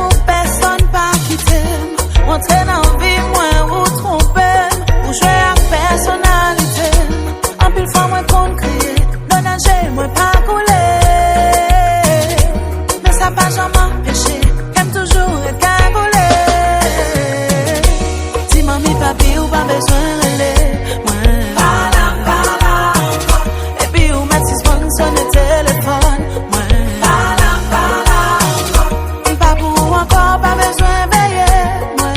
pour personne pas quitter. Entrer dans la vie, moi, ou tromper, ou jouer avec personnalité. En pile fois, moi, qu'on crier, dans danger, moi, pas couler. Mais ça pas jamais empêché, j'aime toujours être cagoulé. Si mamie, papi, ou pas besoin de relais, moi. Et puis, ou mettre 6 points sur le téléphone, moi. Pas pour encore, pas besoin de veiller, moi.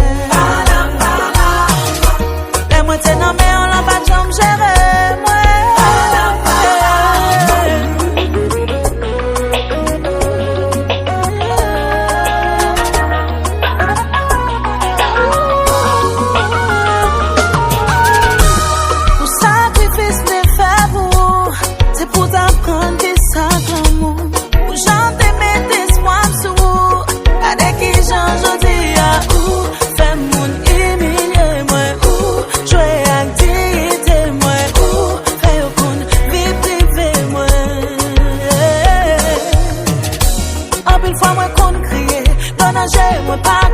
Les moitiés non, mais on l'a pas de jambe gérer, moi. Pour sacrifice les faire pour, c'est pour t'apprendre qui ça l'amour. Pour chanter mes espoirs sous, avec qui j'en dis à où, fait mon humilier moi où, jouer à dignité moi où, fait au compte vie privée moi. En pile fois moi qu'on crier, dans danger moi pas